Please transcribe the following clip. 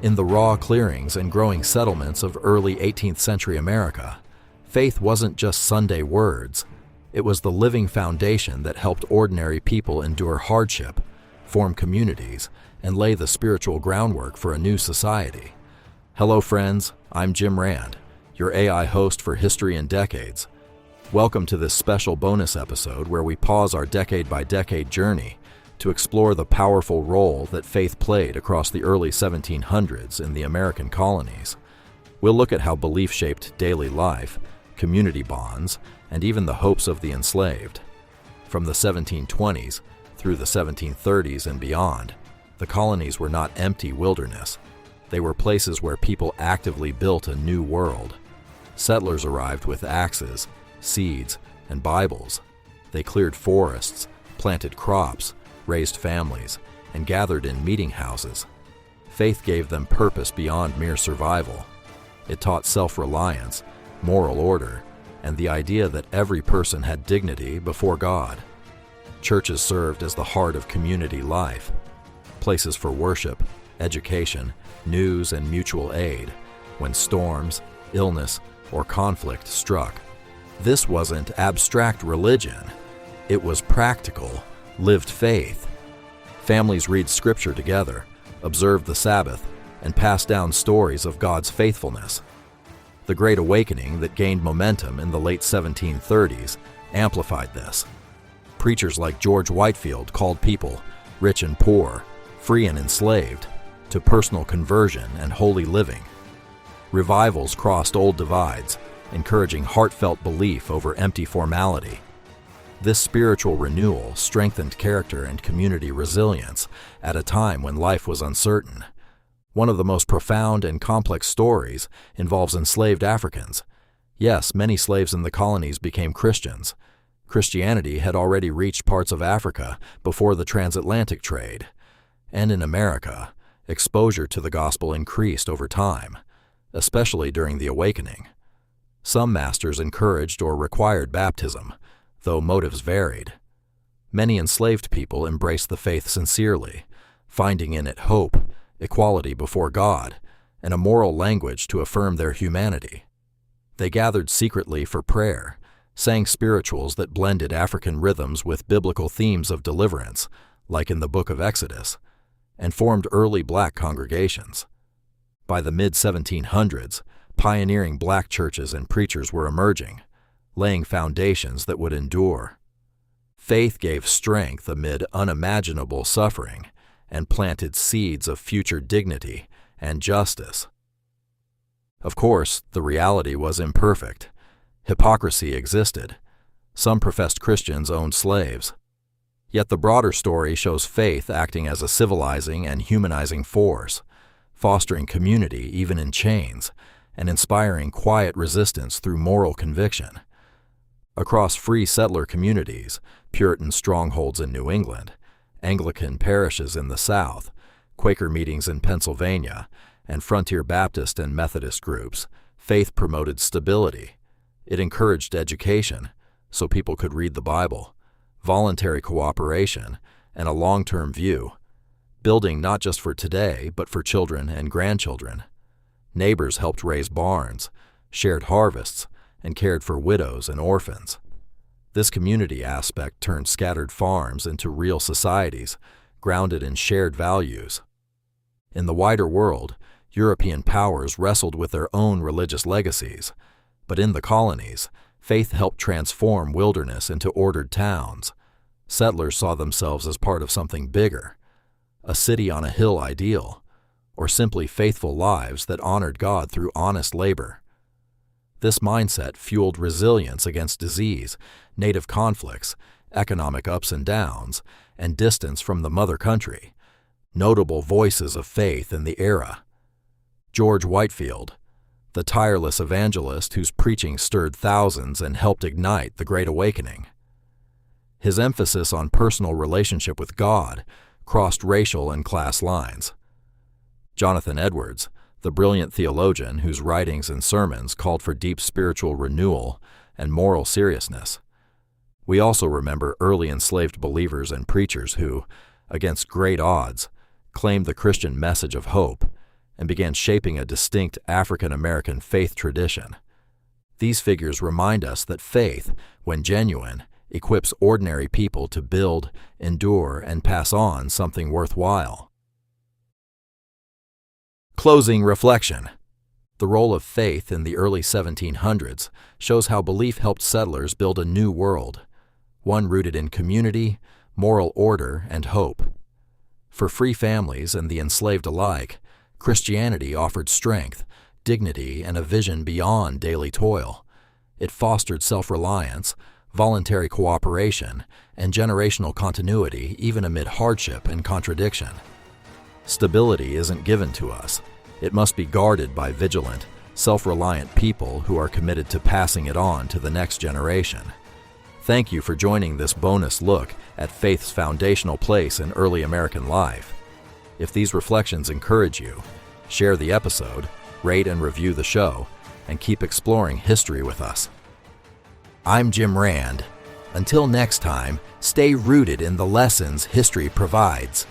In the raw clearings and growing settlements of early 18th century America, faith wasn't just Sunday words. It was the living foundation that helped ordinary people endure hardship, form communities, and lay the spiritual groundwork for a new society. Hello friends, I'm Jim Rand, your AI host for History in Decades. Welcome to this special bonus episode where we pause our decade-by-decade journey to explore the powerful role that faith played across the early 1700s in the American colonies. We'll look at how belief shaped daily life, community bonds, and even the hopes of the enslaved. From the 1720s through the 1730s and beyond, the colonies were not empty wilderness. They were places where people actively built a new world. Settlers arrived with axes, seeds, and Bibles. They cleared forests, planted crops, raised families, and gathered in meeting houses. Faith gave them purpose beyond mere survival. It taught self-reliance, moral order, and the idea that every person had dignity before God. Churches served as the heart of community life, places for worship, education, news, and mutual aid when storms, illness, or conflict struck. This wasn't abstract religion. It was practical, lived faith. Families read scripture together, observed the Sabbath, and passed down stories of God's faithfulness. The Great Awakening that gained momentum in the late 1730s amplified this. Preachers like George Whitefield called people, rich and poor, free and enslaved, to personal conversion and holy living. Revivals crossed old divides, encouraging heartfelt belief over empty formality. This spiritual renewal strengthened character and community resilience at a time when life was uncertain. One of the most profound and complex stories involves enslaved Africans. Yes, many slaves in the colonies became Christians. Christianity had already reached parts of Africa before the transatlantic trade. And in America, exposure to the gospel increased over time, especially during the Awakening. Some masters encouraged or required baptism, though motives varied. Many enslaved people embraced the faith sincerely, finding in it hope, equality before God, and a moral language to affirm their humanity. They gathered secretly for prayer, sang spirituals that blended African rhythms with biblical themes of deliverance, like in the Book of Exodus, and formed early black congregations. By the mid-1700s, pioneering black churches and preachers were emerging, laying foundations that would endure. Faith gave strength amid unimaginable suffering and planted seeds of future dignity and justice. Of course, the reality was imperfect. Hypocrisy existed. Some professed Christians owned slaves. Yet the broader story shows faith acting as a civilizing and humanizing force, fostering community even in chains, and inspiring quiet resistance through moral conviction. Across free settler communities, Puritan strongholds in New England, Anglican parishes in the South, Quaker meetings in Pennsylvania, and frontier Baptist and Methodist groups, faith promoted stability. It encouraged education, so people could read the Bible, voluntary cooperation, and a long-term view, building not just for today, but for children and grandchildren. Neighbors helped raise barns, shared harvests, and cared for widows and orphans. This community aspect turned scattered farms into real societies, grounded in shared values. In the wider world, European powers wrestled with their own religious legacies, but in the colonies, faith helped transform wilderness into ordered towns. Settlers saw themselves as part of something bigger, a city on a hill ideal, or simply faithful lives that honored God through honest labor. This mindset fueled resilience against disease, native conflicts, economic ups and downs, and distance from the mother country. Notable voices of faith in the era. George Whitefield, the tireless evangelist whose preaching stirred thousands and helped ignite the Great Awakening. His emphasis on personal relationship with God crossed racial and class lines. Jonathan Edwards, the brilliant theologian whose writings and sermons called for deep spiritual renewal and moral seriousness. We also remember early enslaved believers and preachers who, against great odds, claimed the Christian message of hope and began shaping a distinct African American faith tradition. These figures remind us that faith, when genuine, equips ordinary people to build, endure, and pass on something worthwhile. Closing reflection. The role of faith in the early 1700s shows how belief helped settlers build a new world, one rooted in community, moral order, and hope. For free families and the enslaved alike, Christianity offered strength, dignity, and a vision beyond daily toil. It fostered self-reliance, voluntary cooperation, and generational continuity even amid hardship and contradiction. Stability isn't given to us. It must be guarded by vigilant, self-reliant people who are committed to passing it on to the next generation. Thank you for joining this bonus look at faith's foundational place in early American life. If these reflections encourage you, share the episode, rate and review the show, and keep exploring history with us. I'm Jim Rand. Until next time, stay rooted in the lessons history provides.